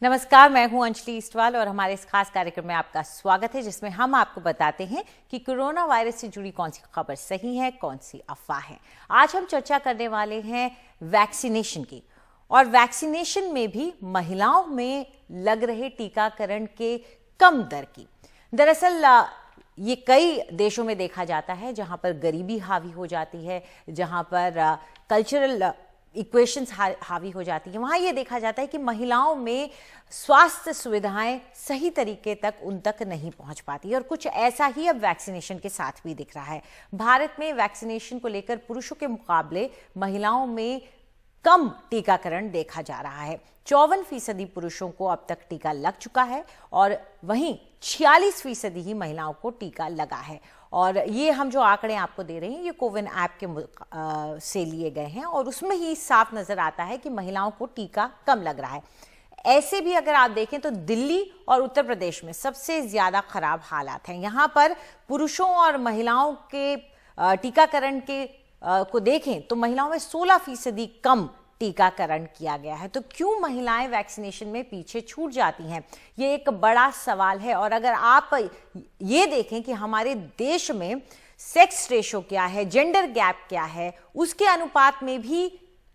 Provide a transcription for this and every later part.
नमस्कार, मैं हूं अंजलि इस्टवाल और हमारे इस खास कार्यक्रम में आपका स्वागत है, जिसमें हम आपको बताते हैं कि कोरोना वायरस से जुड़ी कौन सी खबर सही है, कौन सी अफवाह है। आज हम चर्चा करने वाले हैं वैक्सीनेशन की, और वैक्सीनेशन में भी महिलाओं में लग रहे टीकाकरण के कम दर की। दरअसल ये कई देशों में देखा जाता है जहां पर गरीबी हावी हो जाती है, जहां पर कल्चरल इक्वेशंस हावी हो जाती है। वहां ये देखा जाता है कि महिलाओं में स्वास्थ्य सुविधाएं सही तरीके तक उन तक नहीं पहुंच पाती, और कुछ ऐसा ही अब वैक्सीनेशन के साथ भी दिख रहा है। भारत में वैक्सीनेशन को लेकर पुरुषों के मुकाबले महिलाओं में कम टीकाकरण देखा जा रहा है। 54% पुरुषों को अब तक टीका लग चुका है और वहीं 46% ही महिलाओं को टीका लगा है। और ये हम जो आंकड़े आपको दे रहे हैं ये कोविन ऐप के से लिए गए हैं, और उसमें ही साफ नजर आता है कि महिलाओं को टीका कम लग रहा है। ऐसे भी अगर आप देखें तो दिल्ली और उत्तर प्रदेश में सबसे ज्यादा खराब हालात हैं। यहाँ पर पुरुषों और महिलाओं के टीकाकरण के को देखें तो महिलाओं में 16% कम टीकाकरण किया गया है। तो क्यों महिलाएं वैक्सीनेशन में पीछे छूट जाती हैं, ये एक बड़ा सवाल है। और अगर आप ये देखें कि हमारे देश में सेक्स रेशो क्या है, जेंडर गैप क्या है, उसके अनुपात में भी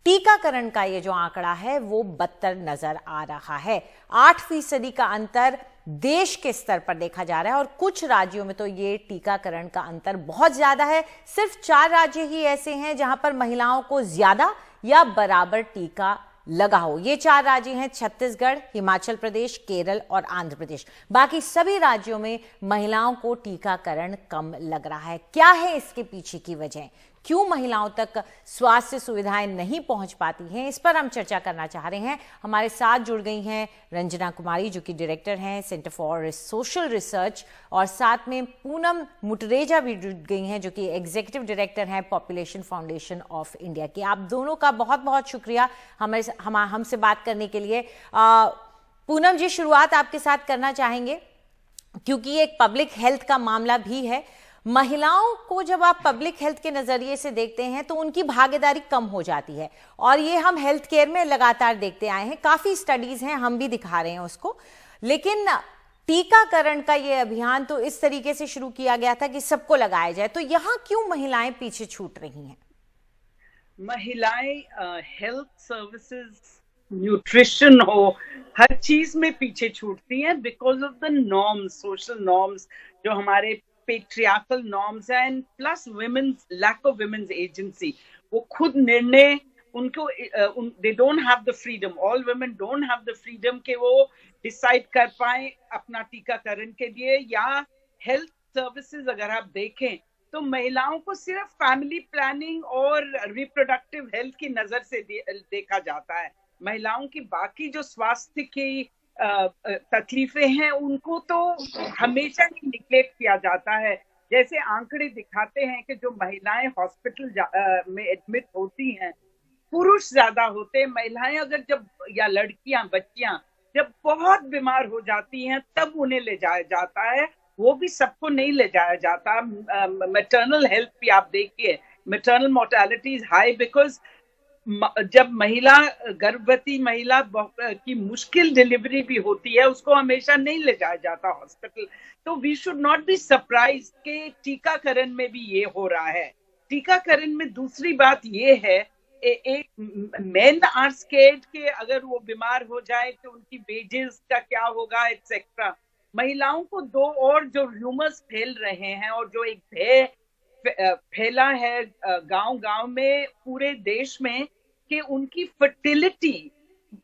टीकाकरण का ये जो आंकड़ा है वो बदतर नजर आ रहा है। 8% का अंतर देश के स्तर पर देखा जा रहा है, और कुछ राज्यों में तो ये टीकाकरण का अंतर बहुत ज्यादा है। सिर्फ 4 राज्य ही ऐसे हैं जहां पर महिलाओं को ज्यादा या बराबर टीका लगा हो। ये 4 राज्य हैं छत्तीसगढ़, हिमाचल प्रदेश, केरल और आंध्र प्रदेश। बाकी सभी राज्यों में महिलाओं को टीकाकरण कम लग रहा है। क्या है इसके पीछे की वजह? क्यों महिलाओं तक स्वास्थ्य सुविधाएं नहीं पहुंच पाती हैं, इस पर हम चर्चा करना चाह रहे हैं। हमारे साथ जुड़ गई हैं रंजना कुमारी, जो कि डायरेक्टर हैं सेंटर फॉर सोशल रिसर्च, और साथ में पूनम मुटरेजा भी जुड़ गई हैं, जो कि एग्जीक्यूटिव डायरेक्टर हैं पॉपुलेशन फाउंडेशन ऑफ इंडिया की। आप दोनों का बहुत बहुत शुक्रिया हमसे बात करने के लिए। पूनम जी, शुरुआत आपके साथ करना चाहेंगे, क्योंकि ये एक पब्लिक हेल्थ का मामला भी है। महिलाओं को जब आप पब्लिक हेल्थ के नजरिए से देखते हैं तो उनकी भागीदारी कम हो जाती है, और ये हम हेल्थ केयर में लगातार देखते आए हैं। काफी स्टडीज हैं, हम भी दिखा रहे हैं उसको। लेकिन टीकाकरण का ये अभियान तो इस तरीके से शुरू किया गया था कि सबको लगाया जाए, तो यहाँ क्यों महिलाएं पीछे छूट रही हैं? महिलाएं हेल्थ सर्विसेज, न्यूट्रिशन हो, हर चीज में पीछे छूटती हैं because of the norms, social norms, जो हमारे पेट्रियार्कल नॉर्म्स हैं, and plus women's lack of women's agency. वो खुद निर्णय उनको they don't have the freedom, all women don't have the freedom के वो डिसाइड कर पाए अपना टीकाकरण के लिए। या हेल्थ सर्विसेज अगर आप देखें तो महिलाओं को सिर्फ फैमिली प्लानिंग और रिप्रोडक्टिव हेल्थ की नजर से देखा जाता है। महिलाओं की बाकी जो स्वास्थ्य की तकलीफें हैं उनको तो हमेशा ही निग्लेक्ट किया जाता है। जैसे आंकड़े दिखाते हैं कि जो महिलाएं हॉस्पिटल में एडमिट होती हैं, पुरुष ज्यादा होते हैं। महिलाएं अगर जब, या लड़कियां, बच्चियां जब बहुत बीमार हो जाती हैं तब उन्हें ले जाया जाता है। वो भी सबको नहीं ले जाया जाता। मैटरनल हेल्थ भी आप देखिए, maternal mortality is high because जब महिला, गर्भवती महिला की मुश्किल डिलीवरी भी होती है, उसको हमेशा नहीं ले जाया जाता हॉस्पिटल। तो we should not be surprise कि टीकाकरण में भी ये हो रहा है। टीकाकरण में दूसरी बात ये है, एक मेन आर स्केर्ड कि अगर वो बीमार हो जाए तो उनकी वेजेस का क्या होगा, एक्सेट्रा। महिलाओं को दो और जो र्यूमर्स फैल रहे हैं और जो एक भय फैला है गांव गांव में, पूरे देश में, कि उनकी फर्टिलिटी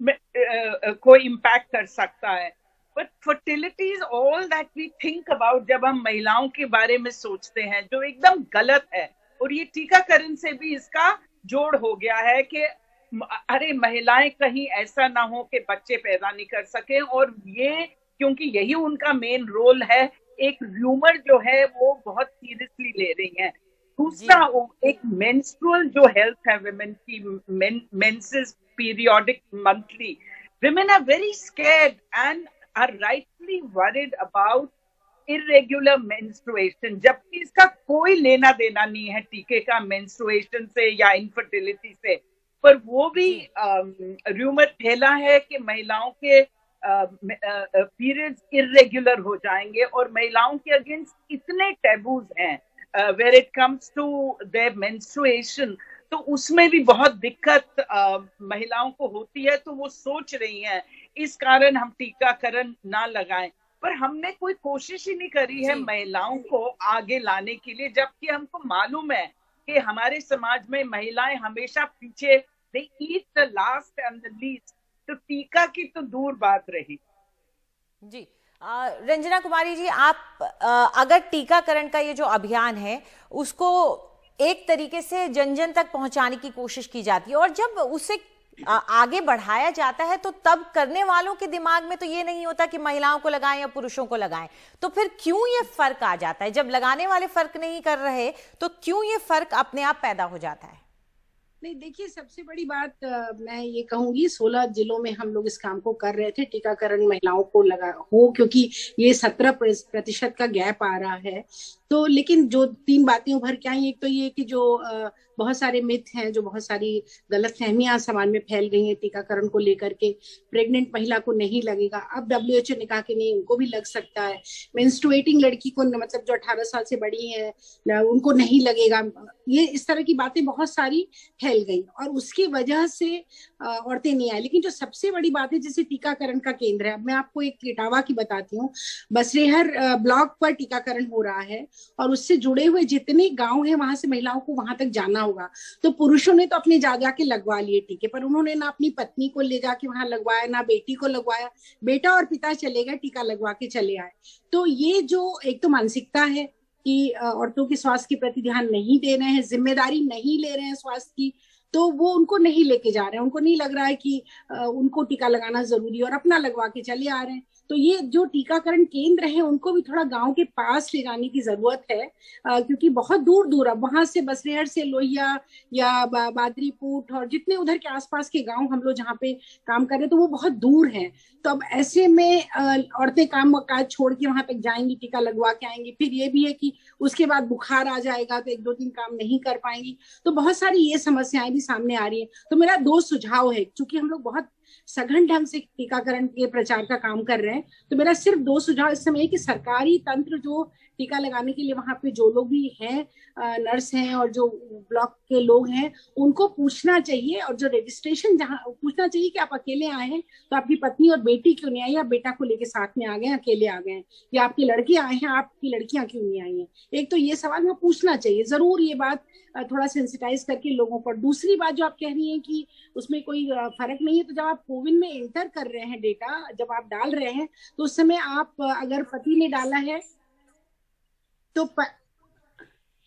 को इम्पैक्ट कर सकता है। But fertility is all that we think about जब हम महिलाओं के बारे में सोचते हैं, जो एकदम गलत है। और ये टीकाकरण से भी इसका जोड़ हो गया है कि अरे महिलाएं कहीं ऐसा ना हो कि बच्चे पैदा नहीं कर सके, और ये क्योंकि यही उनका मेन रोल है, एक र्यूमर जो है वो बहुत सीरियसली ले रही हैं। दूसरा, एक मेंस्ट्रुअल जो हेल्थ है विमेन की, menses periodic monthly, women are very scared and are rightly worried about irregular menstruation, जबकि इसका कोई लेना देना नहीं है टीके का मेंस्ट्रुएशन से या इनफर्टिलिटी से। पर वो भी र्यूमर फैला है कि महिलाओं के पीरियड्स इरेगुलर हो जाएंगे और महिलाओं के अगेंस्ट इतने टैबूज हैं where it comes to their menstruation, तो उसमें भी बहुत दिक्कत महिलाओं को होती है। तो वो सोच रही हैं इस कारण हम टीकाकरण ना लगाएं, पर हमने कोई कोशिश ही नहीं करी है जी महिलाओं को आगे लाने के लिए, जबकि हमको मालूम है कि हमारे समाज में महिलाएं हमेशा पीछे, they eat the last and the least. तो टीका की तो दूर बात रही। जी। रंजना कुमारी जी, आप अगर टीकाकरण का ये जो अभियान है उसको एक तरीके से जन जन तक पहुंचाने की कोशिश की जाती है, और जब उसे आगे बढ़ाया जाता है तो तब करने वालों के दिमाग में तो ये नहीं होता कि महिलाओं को लगाएं या पुरुषों को लगाएं। तो फिर क्यों ये फर्क आ जाता है? जब लगाने वाले फर्क नहीं कर रहे तो क्यों ये फर्क अपने आप पैदा हो जाता है? नहीं, देखिए, सबसे बड़ी बात मैं ये कहूंगी, 16 जिलों में हम लोग इस काम को कर रहे थे, टीकाकरण महिलाओं को लगा हो, क्योंकि ये 17% का गैप आ रहा है। तो लेकिन जो 3 बातें उभर के आई, एक तो ये कि जो बहुत सारे मिथ हैं, जो बहुत सारी गलतफहमियां समाज में फैल गई हैं टीकाकरण को लेकर के। प्रेग्नेंट महिला को नहीं लगेगा, अब WHO ने कहा कि नहीं, उनको भी लग सकता है। मेंस्ट्रुएटिंग लड़की को, मतलब जो 18 साल से बड़ी है, उनको नहीं लगेगा। ये इस तरह की बातें बहुत सारी फैल गई और उसकी वजह से औरतें नहीं आई। लेकिन जो सबसे बड़ी बात है, जैसे टीकाकरण का केंद्र है, अब मैं आपको एक इटावा की बताती हूँ। बसरेहर ब्लॉक पर टीकाकरण हो रहा है और उससे जुड़े हुए जितने गांव हैं वहां से महिलाओं को वहां तक जाना होगा। तो पुरुषों ने तो अपने जा जाके लगवा लिए टीके, पर उन्होंने ना अपनी पत्नी को ले जाके वहां लगवाया, ना बेटी को लगवाया। बेटा और पिता चले गए, टीका लगवा के चले आए। तो ये जो एक तो मानसिकता है कि औरतों के स्वास्थ्य के प्रति ध्यान नहीं दे रहे हैं, जिम्मेदारी नहीं ले रहे हैं स्वास्थ्य की, तो वो उनको नहीं लेके जा रहे हैं। उनको नहीं लग रहा है कि उनको टीका लगाना जरूरी है और अपना लगवा के चले आ रहे हैं। तो ये जो टीकाकरण केंद्र है उनको भी थोड़ा गांव के पास ले जाने की जरूरत है, क्योंकि बहुत दूर दूर, अब वहां से बसरेहर से लोहिया या बादरीपुट और जितने उधर के आसपास के गांव हम लोग जहाँ पे काम कर रहे हैं, तो वो बहुत दूर हैं। तो अब ऐसे में औरतें काम काज छोड़ के वहां तक जाएंगी, टीका लगवा के आएंगी। फिर ये भी है कि उसके बाद बुखार आ जाएगा तो 1-2 दिन काम नहीं कर पाएंगी। तो बहुत सारी ये समस्याएं भी सामने आ रही है। तो मेरा 2 सुझाव है, क्योंकि हम लोग बहुत सघन ढंग से टीकाकरण के प्रचार का काम कर रहे हैं, तो मेरा सिर्फ 2 सुझाव इस समय है कि सरकारी तंत्र जो टीका लगाने के लिए वहां पे जो लोग भी हैं, नर्स हैं और जो ब्लॉक के लोग हैं, उनको पूछना चाहिए। और जो रजिस्ट्रेशन, जहाँ पूछना चाहिए कि आप अकेले आए हैं तो आपकी पत्नी और बेटी क्यों नहीं आई, या बेटा को लेके साथ में आ गए, अकेले आ गए, या आपके लड़के आए हैं, आपकी लड़कियां क्यों नहीं आई हैं। एक तो ये सवाल में पूछना चाहिए जरूर, ये बात थोड़ा सेंसिटाइज करके लोगों पर। दूसरी बात जो आप कह रही हैं कि उसमें कोई फर्क नहीं है, तो जब आप कोविन में एंटर कर रहे हैं डेटा, जब आप डाल रहे हैं, तो उस समय आप अगर पति ने डाला है तो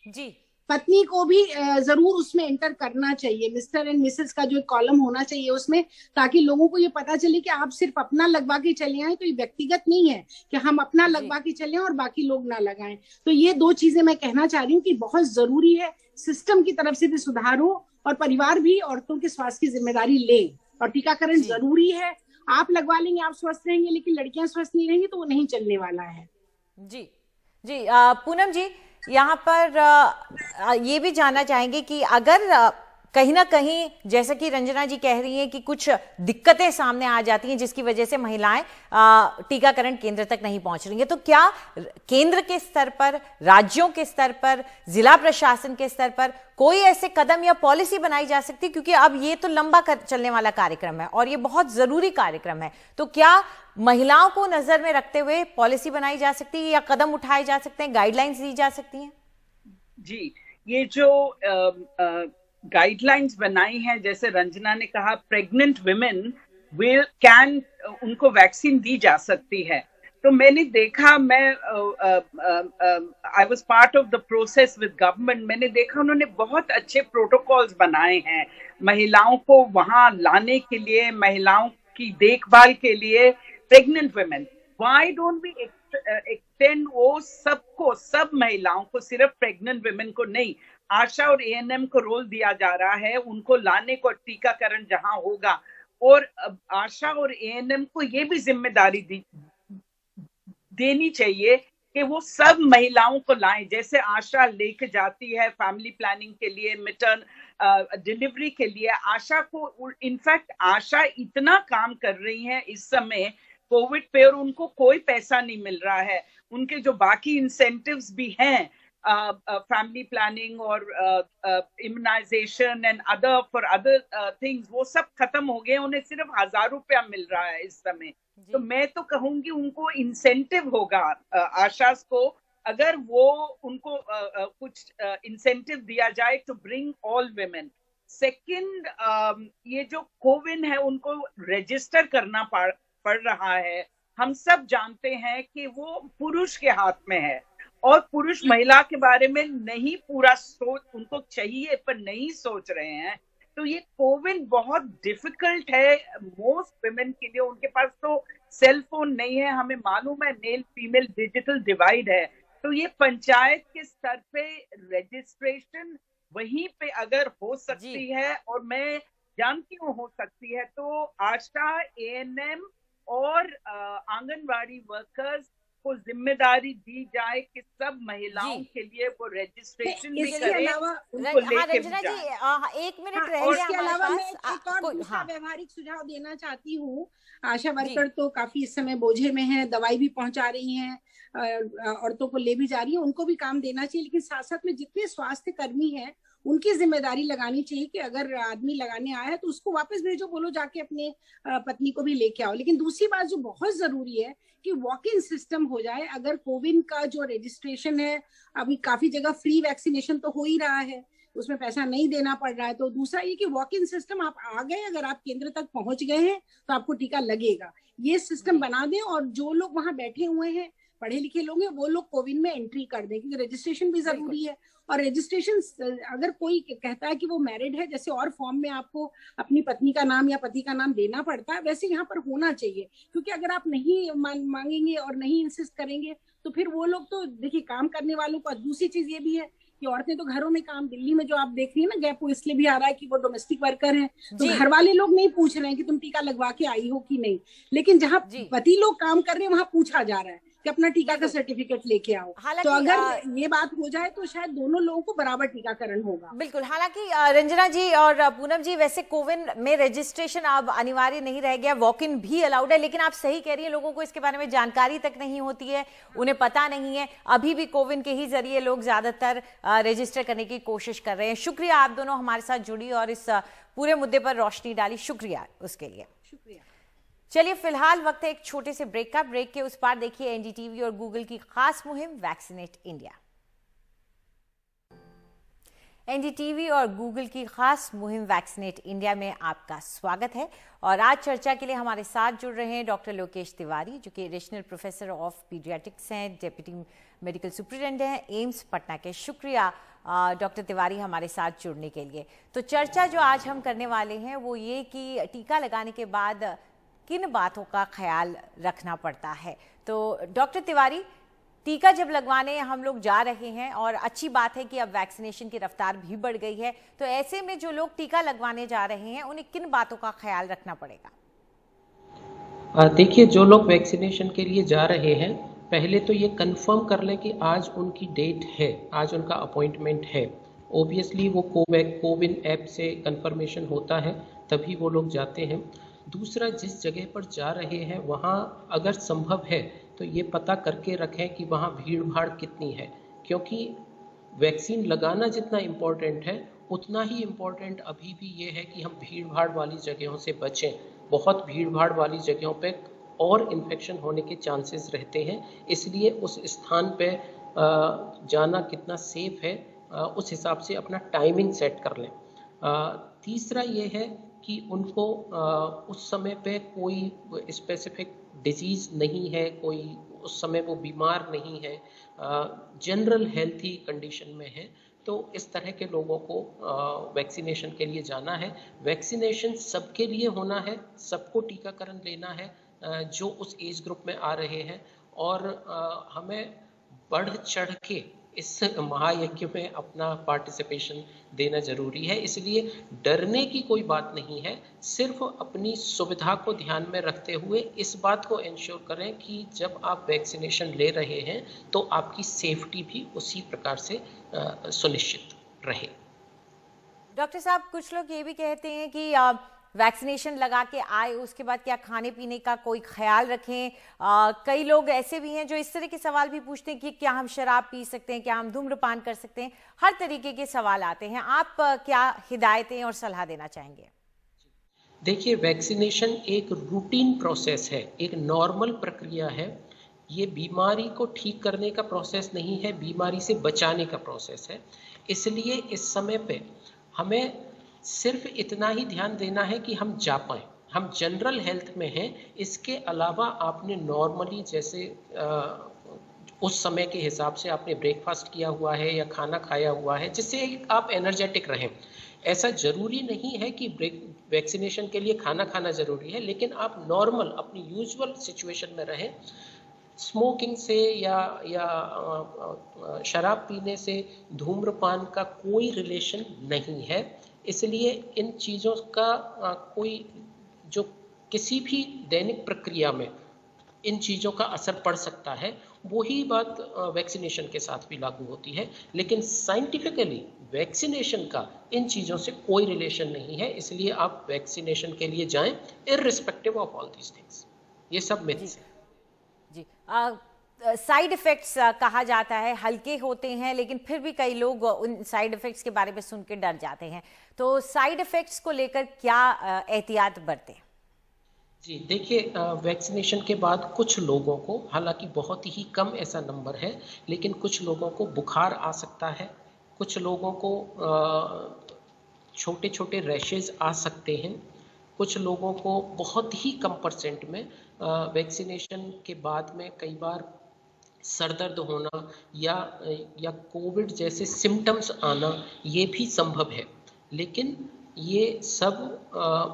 जी पत्नी को भी जरूर उसमें एंटर करना चाहिए। मिस्टर एंड मिसेस का जो एक कॉलम होना चाहिए उसमें, ताकि लोगों को ये पता चले कि आप सिर्फ अपना लगवा के चले आए, तो ये व्यक्तिगत नहीं है कि हम अपना लगवा के चले और बाकी लोग ना लगाएं। तो ये 2 चीजें मैं कहना चाह रही हूँ कि बहुत जरूरी है, सिस्टम की तरफ से भी सुधार हो और परिवार भी औरतों के स्वास्थ्य की जिम्मेदारी ले। और टीकाकरण जरूरी है, आप लगवा लेंगे, आप स्वस्थ रहेंगे, लेकिन लड़कियां स्वस्थ नहीं रहेंगी तो वो नहीं चलने वाला है। जी जी। पूनम जी, यहाँ पर ये भी जानना चाहेंगे कि अगर कहीं ना कहीं, जैसा कि रंजना जी कह रही हैं कि कुछ दिक्कतें सामने आ जाती हैं जिसकी वजह से महिलाएं टीकाकरण केंद्र तक नहीं पहुंच रही हैं, तो क्या केंद्र के स्तर पर, राज्यों के स्तर पर, जिला प्रशासन के स्तर पर कोई ऐसे कदम या पॉलिसी बनाई जा सकती है? क्योंकि अब ये तो लंबा चलने वाला कार्यक्रम है और ये बहुत जरूरी कार्यक्रम है, तो क्या महिलाओं को नजर में रखते हुए पॉलिसी बनाई जा सकती है या कदम उठाए जा सकते हैं, गाइडलाइंस दी जा सकती हैं? जी, ये जो गाइडलाइंस बनाई हैं, जैसे रंजना ने कहा, प्रेग्नेंट विमेन कैन, उनको वैक्सीन दी जा सकती है। तो मैंने देखा, I was part of the process with government, मैंने देखा उन्होंने बहुत अच्छे प्रोटोकॉल्स बनाए हैं महिलाओं को वहां लाने के लिए, महिलाओं की देखभाल के लिए। Pregnant women, why don't we extend वो सबको, सब महिलाओं को, सिर्फ प्रेग्नेंट वुमेन को नहीं। आशा और ANM को रोल दिया जा रहा है उनको लाने को, टीकाकरण जहां होगा। और आशा और ANM को ये भी जिम्मेदारी देनी चाहिए कि वो सब महिलाओं को लाएं। जैसे आशा लेके जाती है फैमिली प्लानिंग के लिए, मिटर्न डिलीवरी के लिए, आशा को, इनफैक्ट आशा इतना काम कर रही है इस समय कोविड पे और उनको कोई पैसा नहीं मिल रहा है। उनके जो बाकी इंसेंटिव्स भी हैं, फैमिली प्लानिंग और immunisation and other for other things, वो सब खत्म हो गए। उन्हें सिर्फ 1,000 रुपया मिल रहा है इस समय। तो मैं तो कहूंगी उनको इंसेंटिव होगा, आशास को, अगर वो उनको कुछ इंसेंटिव दिया जाए to bring all women. Second, ये जो कोविन है उनको रजिस्टर करना पड़ रहा है। हम सब जानते हैं कि वो पुरुष के हाथ में है और पुरुष महिला के बारे में नहीं पूरा सोच, उनको चाहिए पर नहीं सोच रहे हैं। तो ये कोविन बहुत डिफिकल्ट है मोस्ट विमेन के लिए। उनके पास तो सेल फोन नहीं है, हमें मालूम है मेल फीमेल डिजिटल डिवाइड है। तो ये पंचायत के स्तर पे रजिस्ट्रेशन वहीं पे अगर हो सकती है, और मैं जानती हूँ हो सकती है, तो आशा, एएनएम और आंगनवाड़ी वर्कर्स को जिम्मेदारी दी जाए कि सब महिलाओं के लिए वो रजिस्ट्रेशन भी करें, उनको लेके भी जाए। 1 मिनट रह गया इसके अलावा मैं हमारे एक और पास। दूसरा व्यवहारिक सुझाव देना चाहती हूँ। आशा वर्कर तो काफी इस समय बोझे में है, दवाई भी पहुंचा रही हैं, औरतों को ले भी जा रही है, उनको भी काम देना चाहिए। लेकिन साथ साथ में जितने स्वास्थ्य कर्मी हैं उनकी जिम्मेदारी लगानी चाहिए कि अगर आदमी लगाने आया है तो उसको वापस भेजो, बोलो जाके अपने पत्नी को भी लेके आओ। लेकिन दूसरी बात जो बहुत जरूरी है कि वॉक इन सिस्टम हो जाए। अगर कोविन का जो रजिस्ट्रेशन है, अभी काफी जगह फ्री वैक्सीनेशन तो हो ही रहा है, उसमें पैसा नहीं देना पड़ रहा है। तो दूसरा ये कि वॉक इन सिस्टम, आप आ गए, अगर आप केंद्र तक पहुंच गए हैं तो आपको टीका लगेगा, ये सिस्टम बना दें। और जो लोग वहां बैठे हुए हैं, पढ़े लिखे लोग हैं, वो लोग कोविन में एंट्री कर दें, क्योंकि रजिस्ट्रेशन भी जरूरी है। और रजिस्ट्रेशन, अगर कोई कहता है कि वो मैरिड है, जैसे और फॉर्म में आपको अपनी पत्नी का नाम या पति का नाम देना पड़ता है, वैसे यहाँ पर होना चाहिए। क्योंकि अगर आप नहीं मांगेंगे और नहीं इंसिस्ट करेंगे तो फिर वो लोग तो देखिए काम करने वालों को। दूसरी चीज ये भी है कि औरतें तो घरों में काम, दिल्ली में जो आप देख रही है ना गैप, वो इसलिए भी आ रहा है कि वो डोमेस्टिक वर्कर हैं, तो घर वाले लोग नहीं पूछ रहे हैं कि तुम टीका लगवा के आई हो कि नहीं। लेकिन जहाँ पति लोग काम कर रहे हैं वहां पूछा जा रहा है कि अपना टीका का सर्टिफिकेट लेके आओ। तो अगर ये बात हो जाए तो शायद दोनों लोगों को बराबर टीकाकरण होगा। बिल्कुल। हालांकि रंजना जी और पूनम जी, वैसे कोविन में रजिस्ट्रेशन अब अनिवार्य नहीं रह गया, वॉक इन भी अलाउड है। लेकिन आप सही कह रही हैं, लोगों को इसके बारे में जानकारी तक नहीं होती है, उन्हें पता नहीं है। अभी भी कोविन के ही जरिए लोग ज्यादातर रजिस्टर करने की कोशिश कर रहे हैं। शुक्रिया, आप दोनों हमारे साथ जुड़ी और इस पूरे मुद्दे पर रोशनी डाली, शुक्रिया उसके लिए। शुक्रिया। चलिए फिलहाल वक्त है एक छोटे से ब्रेक का। ब्रेक के उस पार देखिए एनडीटीवी और गूगल की खास मुहिम वैक्सीनेट इंडिया। एनडीटीवी और गूगल की खास मुहिम वैक्सीनेट इंडिया में आपका स्वागत है। और आज चर्चा के लिए हमारे साथ जुड़ रहे हैं डॉक्टर लोकेश तिवारी, जो कि एडिशनल प्रोफेसर ऑफ पीडियाट्रिक्स हैं, डेप्यूटी मेडिकल सुपरिटेंडेंट हैं एम्स पटना के। शुक्रिया डॉक्टर तिवारी हमारे साथ जुड़ने के लिए। तो चर्चा जो आज हम करने वाले हैं वो ये कि टीका लगाने के बाद किन बातों का ख्याल रखना पड़ता है। तो डॉक्टर तिवारी, टीका जब लगवाने हम लोग जा रहे हैं, और अच्छी बात है कि अब वैक्सीनेशन की रफ्तार भी बढ़ गई है, तो ऐसे में जो लोग टीका लगवाने जा रहे हैं उन्हें किन बातों का ख्याल रखना पड़ेगा? देखिए, जो लोग वैक्सीनेशन के लिए जा रहे हैं, पहले तो ये कंफर्म कर लें कि आज उनकी डेट है, आज उनका अपॉइंटमेंट है। ओबियसली वो कोविन ऐप से कंफर्मेशन होता है, तभी वो लोग जाते हैं। दूसरा, जिस जगह पर जा रहे हैं वहाँ अगर संभव है तो ये पता करके रखें कि वहाँ भीड़ भाड़ कितनी है, क्योंकि वैक्सीन लगाना जितना इम्पोर्टेंट है उतना ही इम्पोर्टेंट अभी भी ये है कि हम भीड़ भाड़ वाली जगहों से बचें। बहुत भीड़ भाड़ वाली जगहों पे और इन्फेक्शन होने के चांसेस रहते हैं, इसलिए उस स्थान पे जाना कितना सेफ है उस हिसाब से अपना टाइमिंग सेट कर लें। तीसरा ये है कि उनको उस समय पे कोई स्पेसिफिक डिजीज़ नहीं है, कोई उस समय वो बीमार नहीं है, जनरल हेल्थी कंडीशन में है, तो इस तरह के लोगों को वैक्सीनेशन के लिए जाना है। वैक्सीनेशन सबके लिए होना है, सबको टीकाकरण लेना है जो उस एज ग्रुप में आ रहे हैं। और हमें बढ़ चढ़ के इस महायज्ञ में अपना पार्टिसिपेशन देना जरूरी है, इसलिए डरने की कोई बात नहीं है। सिर्फ अपनी सुविधा को ध्यान में रखते हुए इस बात को इंश्योर करें कि जब आप वैक्सीनेशन ले रहे हैं तो आपकी सेफ्टी भी उसी प्रकार से सुनिश्चित रहे। डॉक्टर साहब, कुछ लोग ये भी कहते हैं कि वैक्सीनेशन लगा के आए उसके बाद क्या खाने पीने का कोई ख्याल रखें? कई लोग ऐसे भी हैं जो इस तरह के सवाल भी पूछते हैं कि क्या हम शराब पी सकते हैं, क्या हम धूम्रपान कर सकते हैं, हर तरीके के सवाल आते हैं। आप क्या हिदायतें और सलाह देना चाहेंगे? देखिए, वैक्सीनेशन एक रूटीन प्रोसेस है, एक नॉर्मल प्रक्रिया है। ये बीमारी को ठीक करने का प्रोसेस नहीं है, बीमारी से बचाने का प्रोसेस है। इसलिए इस समय पे हमें सिर्फ इतना ही ध्यान देना है कि हम जा पाएँ, हम जनरल हेल्थ में हैं। इसके अलावा आपने नॉर्मली जैसे उस समय के हिसाब से आपने ब्रेकफास्ट किया हुआ है या खाना खाया हुआ है जिससे आप एनर्जेटिक रहें। ऐसा ज़रूरी नहीं है कि वैक्सीनेशन के लिए खाना खाना ज़रूरी है, लेकिन आप नॉर्मल अपनी यूजुअल सिचुएशन में रहें। स्मोकिंग से या शराब पीने से धूम्रपान का कोई रिलेशन नहीं है। इसलिए इन चीज़ों का कोई जो किसी भी दैनिक प्रक्रिया में इन चीज़ों का असर पड़ सकता है, वही बात वैक्सीनेशन के साथ भी लागू होती है। लेकिन साइंटिफिकली वैक्सीनेशन का इन चीज़ों से कोई रिलेशन नहीं है। इसलिए आप वैक्सीनेशन के लिए जाएं irrespective of all these things. ये सब मिथ्स हैं। जी, साइड इफेक्ट्स कहा जाता है हल्के होते हैं, लेकिन फिर भी कई लोग उन साइड इफेक्ट्स के बारे में सुन के डर जाते हैं। तो साइड इफेक्ट्स को लेकर क्या एहतियात बरतें? जी देखिए, वैक्सीनेशन के बाद कुछ लोगों को, हालांकि बहुत ही कम ऐसा नंबर है, लेकिन कुछ लोगों को बुखार आ सकता है, कुछ लोगों को छोटे छोटे रैशेज आ सकते हैं, कुछ लोगों को बहुत ही कम परसेंट में वैक्सीनेशन के बाद में कई बार सर दर्द होना या कोविड जैसे सिम्टम्स आना, ये भी संभव है। लेकिन ये सब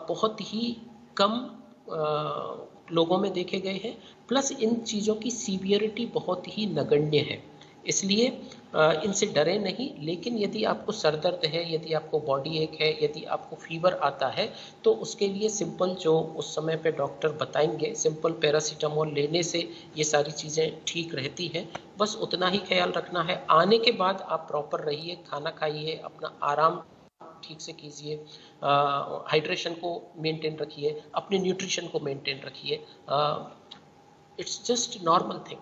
बहुत ही कम लोगों में देखे गए हैं। प्लस इन चीज़ों की सीवियरिटी बहुत ही नगण्य है, इसलिए इनसे डरे नहीं। लेकिन यदि आपको सर दर्द है, यदि आपको बॉडी एक है, यदि आपको फीवर आता है, तो उसके लिए सिंपल जो उस समय पे डॉक्टर बताएंगे, सिंपल पैरासीटामोल लेने से ये सारी चीज़ें ठीक रहती हैं। बस उतना ही ख्याल रखना है। आने के बाद आप प्रॉपर रहिए, खाना खाइए, अपना आराम ठीक से कीजिए, हाइड्रेशन को मेंटेन रखिए, अपने न्यूट्रिशन को मेंटेन रखिए। It's just normal thing.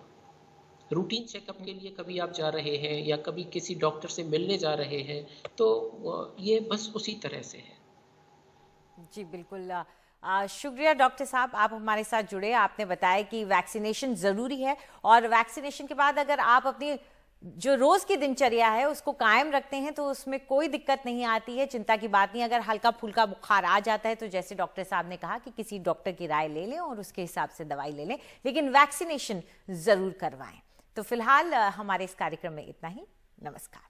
Routine checkup के लिए कभी आप जा रहे हैं या कभी किसी डॉक्टर से मिलने जा रहे हैं, तो ये बस उसी तरह से है। जी बिल्कुल। शुक्रिया डॉक्टर साहब, आप हमारे साथ जुड़े। आपने बताया कि वैक्सीनेशन ज़रूरी है और वैक्सीनेशन के बाद अगर आप अपनी जो रोज की दिनचर्या है उसको कायम रखते हैं तो उसमें कोई दिक्कत नहीं आती है, चिंता की बात नहीं। अगर हल्का फुल्का बुखार आ जाता है तो जैसे डॉक्टर साहब ने कहा कि किसी डॉक्टर की राय ले लें और उसके हिसाब से दवाई ले लें, लेकिन वैक्सीनेशन जरूर करवाएं। तो फिलहाल हमारे इस कार्यक्रम में इतना ही। नमस्कार।